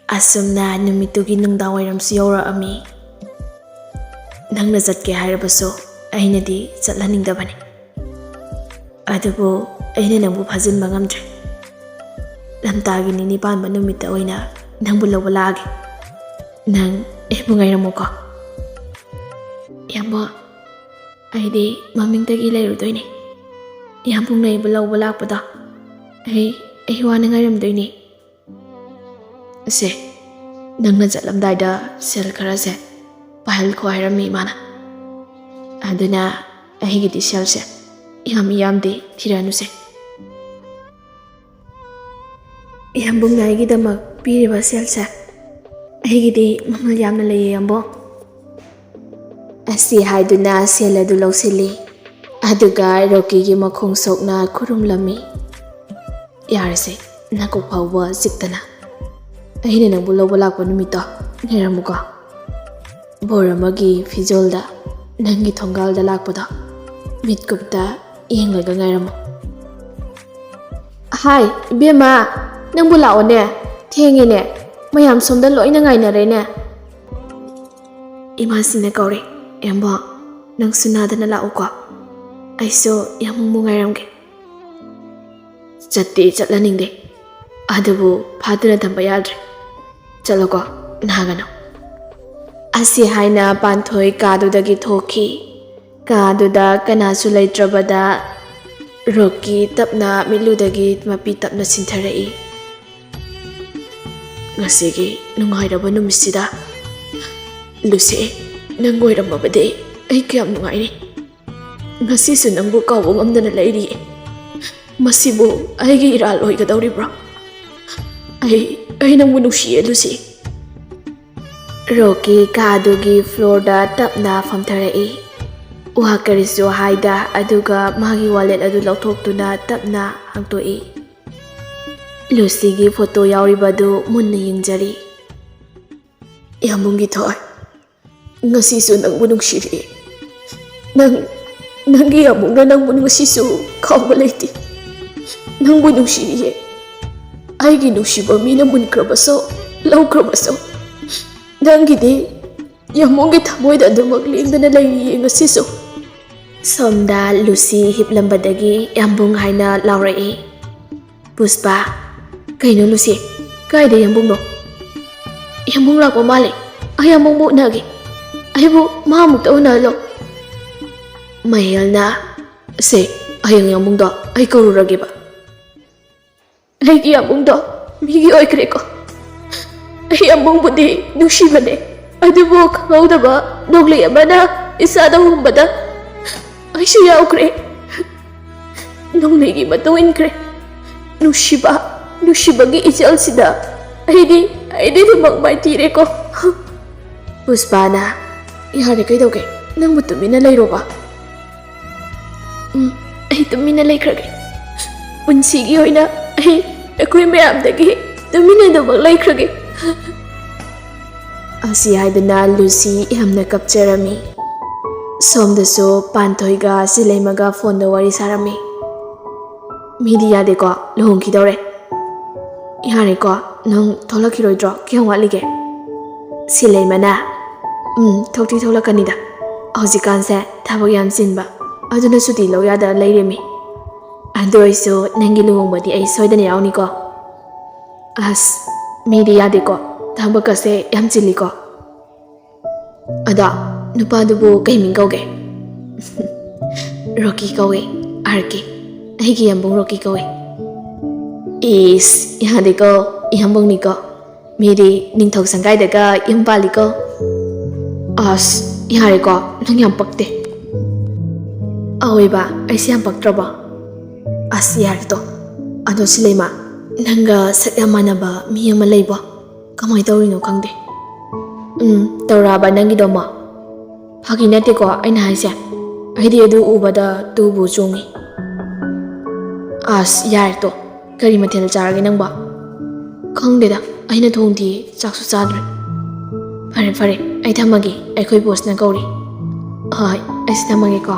Asumna numitugi nungdang wairamsu yawra'ami. Nangna chatke hairabasu ainadi chatlaningdabani. Adubu aina nangbu phajinba ngamdre. Lamtagi nini panba numita oina nangbu lawba laage. Nang ebu ngairamuko. Yambo aidi mamingtagi layrudoini. Yambung na ibu lawba lakpada. Ai wana ngairamdoini. Se nangna chatlamdaida sel khara se pahal ko hairami mana. Aduna aigidi sel se yamdi thiranu se. Yambung na aigidamak piriba sel se aigidi mamal yamna laye yambo. Asi haiduna sel adu lausili aduga Rocky gi makhong sokna khurumlami. Yarse nakok phawba jiktana. Aina nangbu lawba lakpa numito ngairamuko. Boramagi fijolda nangi thongalda lakpada mitkupta yenglaga ngairamu. Hai ibema nangbu laone thengine mayam somda loina ngainarene. Imasina kaure yamba nang sunadana lauko. Aiso yamumu ngairamge. Chatti chatlaningde adubu phaduna thamba yadre. Chaloko nagano. Asi haina panthoi kadudagi thoki. Kaduda kanasu laitrabada Rocky tapna miludagi mapi tapna sintharai. Ngasigi nungairaba numisida. Lucy nangoiramabade ai kayam nungairi. Ngasisu nangbu kawba ngamdana lairi. Masibu aigi iral oigadawribra. Ai nangbu nungsiye Lucy. Rocky kadugi floor da tapna famtharai. Wakarisu haida aduga magi wallet adu lauthokduna tapna hangtoi. Lucy gi photo yauribadu munna yengjari. Yambungi thoi. Ngasisu nangbu nungsiri. Nangi yambungna nangbu ngasisu khawba leiti. Nangbu nungsiriye. Aigi nungsiba mina munkrabaso laukrabaso. Nangidi yamungi thamoida adumak lengdana lairiye ngasisu. Somda Lucy hiplambadagi yambung haina laurai. Puspa kaino Lucy kaida yambungno. Yambung lakpa male ay yambung mo nagi. Aibu mahamukta unalo. Mayalna se ayang yambungdo ay karuragi ba. Aigi yambungdo migi oikre ko. Ay yambung budi nushibane. Adubu khawdaba nogli amana isada humbada. Aishu yaukre. Nongligi matuinkre. Nushibagi ijal sida. Aidi dumang maitire ko. Puspana yare kaidoge nangbu tumina layroba. Ai tumina laykrage. Punsigi oina akoi mayamdagi tumina dumang laykrage. Asi haiduna Lucy yamna kapcharami. Somdasu panthoiga sileimaga phone da wari sarami. Midi yade ko luhungkidore. Yare ko nang tholakiroidro kyang walige. Sileimana thokti tholakanida. Haujikanse thabak yam sinba. Aduna suti loyada lairemi. Andoisu nangi luhungbadi ai soidana yauni ko. As midi yade ko thabakase yam chili ko. Ada nupadubu kaiming kauge. Rocky kauge arki. Aigi yambung Rocky kauge. Is yade ko yambung niko. Miri ningthok sangkai daga yambali ko. As yare ko nang yam pakte. Aoi ba aisi yam paktraba. As yare to. Ado silema nanga satyamana ba miyama leiba. Kamai tawrino kangde. Tawraba nangi doma. Hagi nate ko aina haise. Aidi adu ubada tubu chungi. As yare to. Kari mathel charage nang ba. Kangdeda aina thongdi chaksu chadre. Fare ai thamagi aikoi boss na gauri. Hai ai thamagi ko.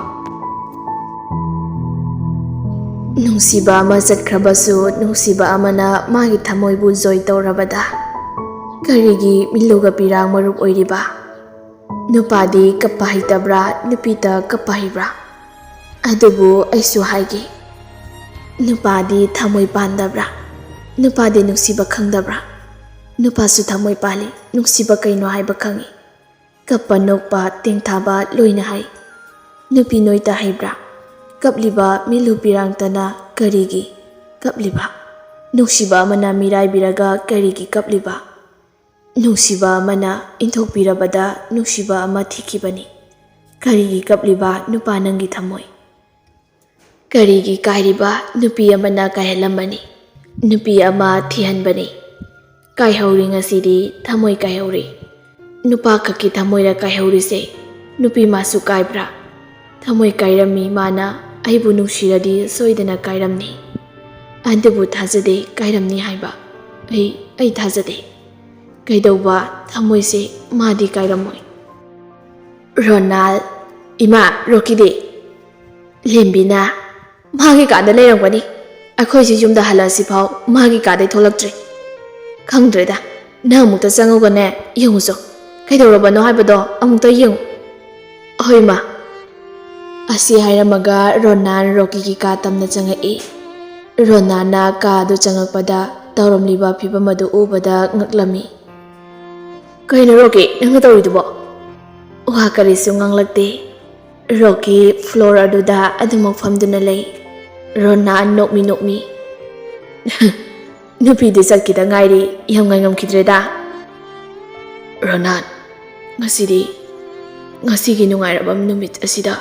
Nungsiba ama chatkhrabasu nungsiba amana magi thamoibu joy tawrabada. Karigi miluga pirang marup oiriba. Nupadi kapahitabra nupita kapahibra. Adubu aisu haigi. Nupadi thamoi pandabra. Nupadi nuksiba khangdabra. Nupasu thamoi pali nuksiba kaino haiba khangi. Kappa nokpa tengthaba loina hai. Nupi noita haibra. Kapliba milu pirang tana karigi kapliba. Nuksiba mana mirai biraga karigi kapliba. Nuksiba mana inthok pirabada nuksiba ama thikibani. Karigi kapliba nupa nangi thamoi. Karigi kairiba nupi amana kaihalamani. Nupi ama thihanbani. Kaihori ngasidi thamoi kaihori. Nupa khaki thamoira kaihori se. Nupi masu kaibra. Thamoi kairami mana aibu nuksiradi soidana kairamni. Andubu thajade kairamni haiba. Ai thajade. Kaidauba thamoi se madi kairamoi. Ronald ima rokide. Lembina magi kada leirambani. Akhoi si yumda halasi phau magi kada tholaktre. Khangdreda na amukta changugane yenguso. Kaidaurabano haibado amukta yengu. Hoima asi hairamaga Ronan Rocky ki ka tamna changai. Ronana ka do changakpada tauramliba phibamadu ubada ngaklami. Kaina Rocky nanga tawridubo. Wa karisu nganglakte. Rocky floor aduda adumok famduna lay. Ronan nokmi. Nupi di sakita ngairi yam ngam kidreda. Ronan ngasigi nungairabam numit asida.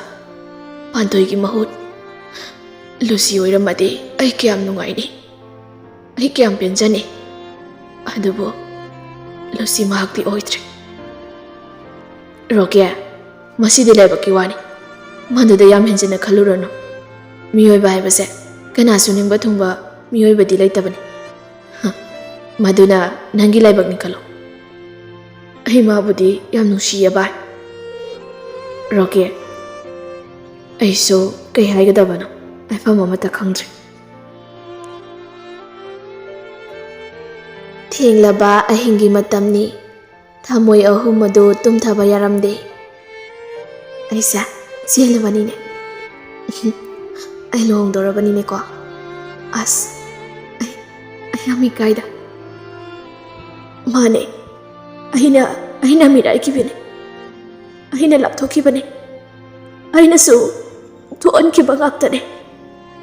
Pantoigi mahut. Lucy oiramadi ai kiyam nungaini. Ai kiyam penjani. Adubo Lucy mahakti oitre. Rokia masidi laibaki wani. Manduda yam henjina khalurano. Miyoiba haibase kanasu ningba thungba miyoiba di laitabani. Maduna nangi laibakni khalo. Ai mabudi yam nungsiya bai. Rokia aiso kai haigadabano aifam amata khangdre. Thenglaba ahingi matamni thamoi ahum adu tumthaba yaramde. Aisa chelabani ne. Ai longdorabani ne ko. As ai ami kaida. Mane aina mirai kibene. Aina lapthokibane. Aina su tuon ki bangakta ne.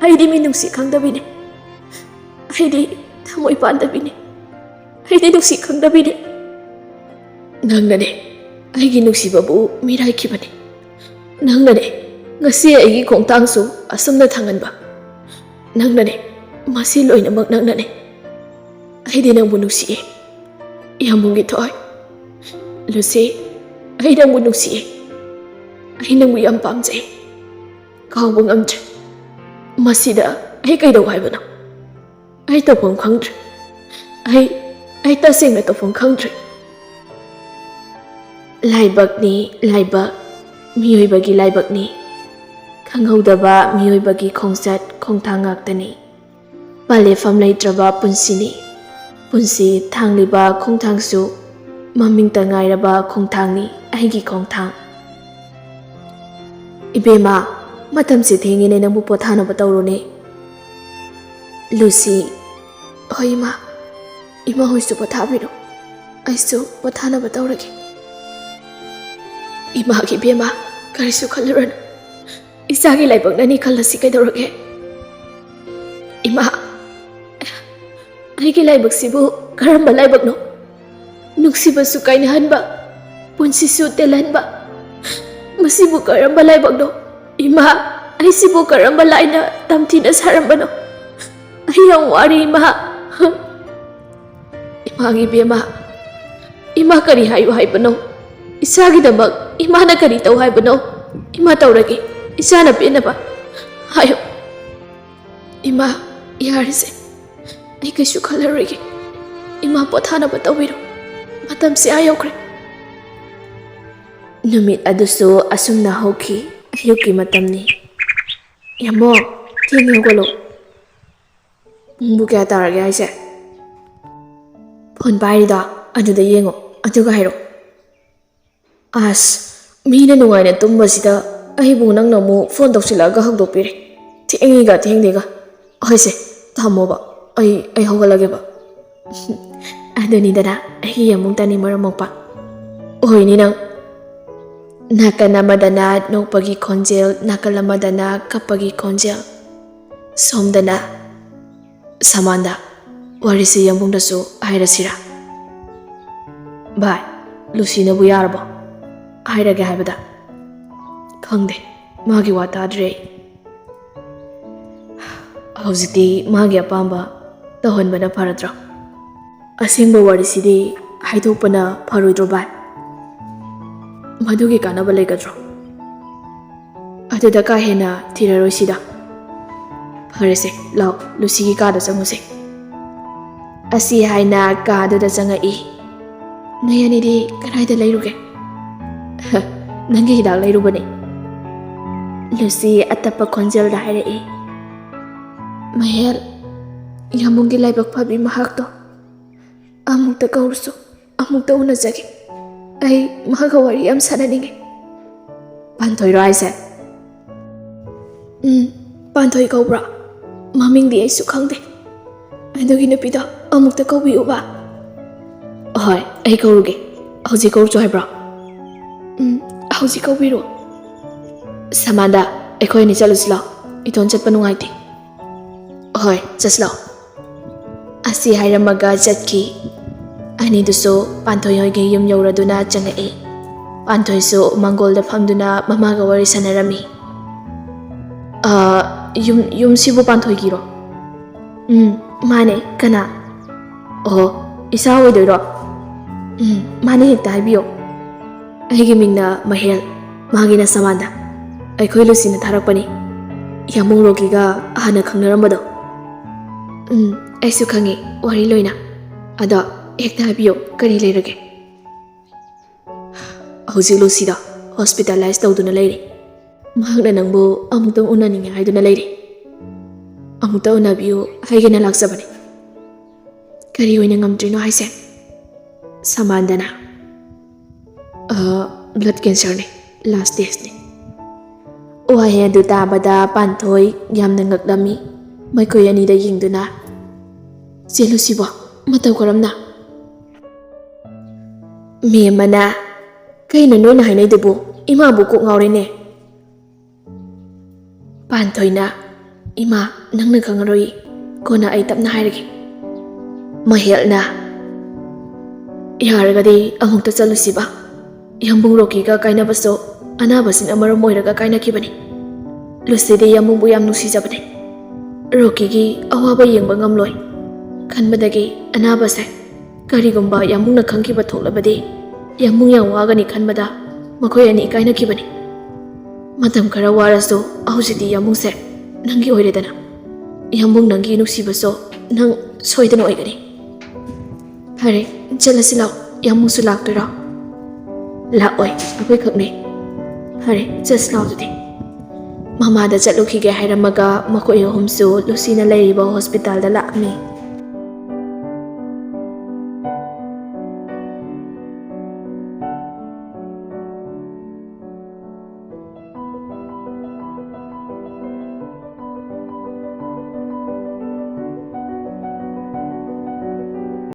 Aidi minungsi khangdabine. Aidi thamoi pandabine. Aidi nungsi khangdabine. Nangnane aigi nungsi babu mirai kibane. Nangnane ngasi aigi khongtangsu asumna thanganba. Nangnane masi loinamak nangnane. Aidi nangbu nungsi. Yamungi thoi. Lucy ai nangbu nungsi. Ai nangbu yam pamjai. Kauba ngamdre. Masida ai kaidau haibano. Ai tawfam khangdre. Ai tasengna tawfam khangdre. Laibakni laibak miyoibagi laibakni. Khanghaudaba miyoibagi khongsat khongthang ngaktani. Palefam leitraba punsini. Punsi thangliba khongthangsu mamingta ngairaba khongthangni aigi khongthang. Ibema matam se thengine nangbu pothana batawrone. Lucy hoima ima hoisu pothabiro. Aisu pothana batawrage. Ima ki bema karisu khaluran. Isagi laibak nani khalasi kaidorage. Ima aigi laibak sibu karamba laibak no. Nuksiba su kaina hanba. Punsi su telanba. Masibu karamba laibak no. Ima ai sibu karamba laina tamthina saramba no. Ai yang wari ima. Ima gi bema. Ima kari hayu haibano. Isagi damak ima na kari tau haibano. Ima taurage. Isana penaba. Hayo. Ima yarise. Ai kaishu khalarage. Ima pothana batawiro. Matam se ayokre. Numit adusu asumna hoki ayuki matamni. Yamo thengi hogolo. Pungbu kaya tarage aise. Phone pairida ꯑꯗꯨꯗ ꯌꯦꯡꯉꯣ ꯑꯗꯨꯒ ꯍꯥꯏꯔꯣ ꯑꯁ ꯃꯤꯅ ꯅꯨꯡꯉꯥꯏꯅ ꯇꯨꯝꯕꯁꯤꯗ ꯑꯩꯕꯨ ꯅꯪꯅ ꯑꯃꯨꯛ ꯐꯣꯟ ꯇꯧꯁꯤꯜꯂꯛꯑꯒ ꯍꯧꯗꯣꯛꯄꯤꯔꯦ ꯊꯦꯡꯗꯦꯒ ꯍꯣꯏꯁꯦ ꯊꯝꯃꯣꯕ ꯑꯩ ꯍꯧꯒꯠꯂꯒꯦꯕ ꯑꯗꯨꯅꯤꯗꯅ ꯑꯩꯒꯤ ꯑꯃꯨꯛꯇꯅꯤ ꯃꯔꯝ ꯃꯣꯛꯄ ꯑꯣꯏꯅꯤ ꯅꯪ ꯅꯥꯀꯟ ꯑꯃꯗꯅ ꯅꯣꯛꯄꯒꯤ ꯈꯣꯟꯖꯦꯜ ꯅꯥꯀꯜ ꯑꯃꯗꯅ ꯀꯞꯄꯒꯤ ꯈꯣꯟꯖꯦꯜ ꯁꯣꯝꯗꯅ ꯁꯃꯥꯟꯗ ꯋꯥꯔꯤꯁꯤ ꯌꯥꯝꯕꯨꯡꯗꯁꯨ ꯍꯥꯏꯔꯁꯤꯔꯥ ꯚꯥꯏ ꯂꯨꯁꯤꯅꯕꯨ ꯌꯥꯔꯕꯣ ꯍꯥꯏꯔꯒꯦ ꯍꯥꯏꯕꯗ ꯈꯪꯗꯦ ꯃꯥꯒꯤ ꯋꯥ ꯇꯥꯗ꯭ꯔꯦ ꯍꯧꯖꯤꯛꯇꯤ ꯃꯥꯒꯤ ꯑꯄꯥꯝꯕ ꯇꯧꯍꯟꯕꯅ ꯐꯔꯗ꯭ꯔꯣ ꯑꯁꯦꯡꯕ ꯋꯥꯔꯤꯁꯤꯗꯤ ꯍꯥꯏꯗꯣꯛꯄꯅ ꯐꯔꯣꯏꯗ꯭ꯔꯣ ꯚꯥꯏ ꯃꯗꯨꯒꯤ ꯀꯥꯟꯅꯕ ꯂꯩꯒꯗ꯭ꯔꯣ ꯑꯗꯨꯗ ꯀꯥ ꯍꯦꯟꯅ ꯊꯤꯔꯔꯣꯏꯁꯤꯗ ꯐꯔꯦꯁꯦ ꯂꯥꯎ ꯂꯨꯁꯤꯒꯤ ꯀꯥꯗ ꯆꯪꯉꯨꯁꯦ ꯑꯁꯤ ꯍꯥꯏꯅ ꯀꯥꯗꯨꯗ ꯆꯪꯉꯛꯏ ꯅꯣꯏ ꯑꯅꯤꯗꯤ ꯀꯗꯥꯏꯗ ꯂꯩꯔꯨꯒꯦ ꯅꯪꯒꯤ ꯍꯤꯗꯥꯛ ꯂꯩꯔꯨꯕꯅꯦ ꯂꯨꯁꯤ ꯑꯇꯞꯄ ꯈꯣꯟꯖꯦꯜꯗ ꯍꯥꯏꯔꯛꯏ ꯃꯍꯦꯜ ꯌꯥꯝꯕꯨꯡꯒꯤ ꯂꯥꯏꯕꯛ ꯐꯕꯤ ꯃꯍꯥꯛꯇꯣ ꯑꯃꯨꯛꯇ ꯀꯧꯔꯁꯨ ꯑꯃꯨꯛꯇ ꯎꯅꯖꯒꯦ ꯑꯩ ꯃꯍꯥꯛꯀ ꯋꯥꯔꯤ ꯌꯥꯝ ꯁꯥꯟꯅꯅꯤꯡꯉꯦ ꯄꯥꯟꯊꯣꯏꯔꯣ ꯍꯥꯏꯁꯦ ꯄꯥꯟꯊꯣꯏ ꯀꯧꯕ꯭ꯔꯥ ꯃꯃꯤꯡꯗꯤ ꯑꯩꯁꯨ ꯈꯪꯗꯦ ꯑꯗꯨꯒꯤ ꯅꯨꯄꯤꯗꯣ ꯑꯃꯨꯛꯇ ꯀꯧꯕꯤꯌꯨꯕ ꯍꯣꯏ ꯑꯩ ꯀꯧꯔꯨꯒꯦ ꯍꯧꯖꯤꯛ ꯀꯧꯔꯨꯆꯣ ꯍꯥꯏꯕ꯭ꯔꯣ ꯍꯧꯖꯤꯛ ꯀꯧꯕꯤꯔꯣ ꯁꯃꯥꯟꯗ ꯑꯩꯈꯣꯏ ꯑꯅꯤ ꯆꯠꯂꯨꯁꯤ ꯂꯥꯎ ꯏꯇꯣꯟ ꯆꯠꯄ ꯅꯨꯡꯉꯥꯏꯇꯦ ꯍꯣꯏ ꯆꯠꯁꯤ ꯂꯥꯎ ꯑꯁꯤ ꯍꯥꯏꯔꯝꯃꯒ ꯆꯠꯈꯤ ꯑꯅꯤꯗꯨꯁꯨ ꯄꯥꯟꯊꯣꯏ ꯍꯣꯏꯒꯤ ꯌꯨꯝ ꯌꯧꯔꯗꯨꯅ ꯆꯪꯉꯛꯏ ꯄꯥꯟꯊꯣꯏꯁꯨ ꯃꯥꯡꯒꯣꯜꯗ ꯐꯝꯗꯨꯅ ꯃꯃꯥꯒ ꯋꯥꯔꯤ ꯁꯥꯟꯅꯔꯝꯃꯤ ꯌꯨꯝꯁꯤꯕꯨ ꯄꯥꯟꯊꯣꯏꯒꯤꯔꯣ ꯃꯥꯅꯦ ꯀꯅꯥ ꯑꯣ ꯏꯆꯥ ꯑꯣꯏꯗꯣꯏꯔꯣ ꯃꯥꯅꯦ ꯍꯦꯛꯇ ꯍꯥꯏꯕꯤꯌꯣ ꯑꯩꯒꯤ ꯃꯤꯡꯅ ꯃꯍꯦꯜ ꯃꯥꯒꯤꯅ ꯁꯃꯥꯟꯗ ꯑꯩꯈꯣꯏ ꯂꯨꯁꯤꯅ ꯊꯥꯔꯛꯄꯅꯤ ꯌꯥꯝꯕꯨꯡ ꯔꯣꯀꯤꯒ ꯍꯥꯟꯅ ꯈꯪꯅꯔꯝꯕꯗꯣ ꯑꯩꯁꯨ ꯈꯪꯉꯤ ꯋꯥꯔꯤ ꯂꯣꯏꯅ ꯑꯗꯣ ꯍꯦꯛꯇ ꯍꯥꯏꯕꯤꯌꯣ ꯀꯔꯤ ꯂꯩꯔꯒꯦ ꯍꯧꯖꯤꯛ ꯂꯨꯁꯤꯗ ꯍꯣꯁꯄꯤꯇꯥꯂꯥꯏꯁ ꯇꯧꯗꯨꯅ ꯂꯩꯔꯤ ꯃꯍꯥꯛꯅ ꯅꯪꯕꯨ ꯑꯃꯨꯛꯇꯪ ꯎꯅꯅꯤꯡꯉꯦ ꯍꯥꯏꯗꯨꯅ ꯂꯩꯔꯤ ꯑꯃꯨꯛꯇ ꯎꯅꯕꯤꯌꯨ ꯍꯥꯏꯒꯦꯅ ꯂꯥꯛꯆꯕꯅꯤ ꯀꯔꯤ ꯑꯣꯏꯅ ꯉꯝꯗ꯭ꯔꯤꯅꯣ ꯍꯥꯏꯁꯦ ꯁꯃꯥꯟꯗꯅ ꯕ꯭ꯂꯗ ꯀꯦꯟꯁꯔꯅꯤ ꯂꯥꯁ ꯁ꯭ꯇꯦꯖꯅꯤ ꯋꯥꯍꯩ ꯑꯗꯨ ꯇꯥꯕꯗ ꯄꯥꯟꯊꯣꯏ ꯌꯥꯝꯅ ꯉꯛꯂꯝꯃꯤ ꯃꯈꯣꯏ ꯑꯅꯤꯗ ꯌꯦꯡꯗꯨꯅ ꯆꯦꯜꯂꯨꯁꯤꯕꯣ ꯃꯇꯧ ꯀꯔꯝꯅ ꯃꯤ ꯑꯃꯅ ꯀꯩꯅꯣ ꯅꯣꯏꯅ ꯍꯥꯏꯅꯩꯗꯨꯕꯨ ꯏꯃꯥꯕꯨ ꯀꯣꯛ ꯉꯥꯎꯔꯦꯅꯦ ꯄꯥꯟꯊꯣꯏꯅ ꯏꯃꯥ ꯅꯪꯅ ꯈꯪꯉꯔꯣꯏ ꯀꯣꯟꯅ ꯑꯩ ꯇꯞꯅ ꯍꯥꯏꯔꯒꯦ ꯃꯍꯦꯜꯅ ꯌꯥꯔꯒꯗꯤ ꯑꯃꯨꯛꯇ ꯆꯠꯂꯨꯁꯤꯕ ꯌꯥꯝꯕꯨꯡ ꯔꯣꯀꯤꯒ ꯀꯥꯏꯅꯕꯁꯨ ꯑꯅꯥꯕꯁꯤꯅ ꯃꯔꯝ ꯑꯣꯏꯔꯒ ꯀꯥꯏꯅꯈꯤꯕꯅꯤ ꯂꯨꯁꯤꯗꯤ ꯌꯥꯝꯕꯨꯡꯕꯨ ꯌꯥꯝ ꯅꯨꯡꯁꯤꯖꯕꯅꯤ ꯔꯣꯀꯤꯒꯤ ꯑꯋꯥꯕ ꯌꯦꯡꯕ ꯉꯝꯂꯣꯏ ꯈꯟꯕꯗꯒꯤ ꯑꯅꯥꯕꯁꯦ ꯀꯔꯤꯒꯨꯝꯕ ꯌꯥꯝꯕꯨꯡꯅ ꯈꯪꯈꯤꯕ ꯊꯣꯛꯂꯕꯗꯤ ꯌꯥꯝꯕꯨꯡ ꯌꯥꯝ ꯋꯥꯒꯅꯤ ꯈꯟꯕꯗ ꯃꯈꯣꯏ ꯑꯅꯤ ꯀꯥꯏꯅꯈꯤꯕꯅꯤ ꯃꯇꯝ ꯈꯔ ꯋꯥꯔꯁꯨ ꯍꯧꯖꯤꯛꯇꯤ ꯌꯥꯝꯕꯨꯡꯁꯦ ꯅꯪꯒꯤ ꯑꯣꯏꯔꯦꯗꯅ ꯌꯥꯝꯕꯨꯡ ꯅꯪꯒꯤ ꯅꯨꯡꯁꯤꯕꯁꯨ ꯅꯪ ꯁꯣꯏꯗꯅ ꯑꯣꯏꯒꯅꯤ ꯐꯔꯦ ꯆꯠꯂꯁꯤ ꯂꯥꯎ ꯌꯥꯝꯕꯨꯡꯁꯨ ꯂꯥꯛꯇꯣꯏꯔꯣ ꯂꯥꯛꯑꯣꯏ ꯑꯩꯈꯣꯏ ꯈꯛꯅꯤ ꯐꯔꯦ ꯆꯠꯁꯤ ꯂꯥꯎ ꯑꯗꯨꯗꯤ ꯃꯃꯥꯗ ꯆꯠꯂꯨꯈꯤꯒꯦ ꯍꯥꯏꯔꯝꯃꯒ ꯃꯈꯣꯏ ꯑꯍꯨꯝꯁꯨ ꯂꯨꯁꯤꯅ ꯂꯩꯔꯤꯕ ꯍꯣꯁꯄꯤꯇꯥꯜꯗ ꯂꯥꯛꯑꯝꯃꯤ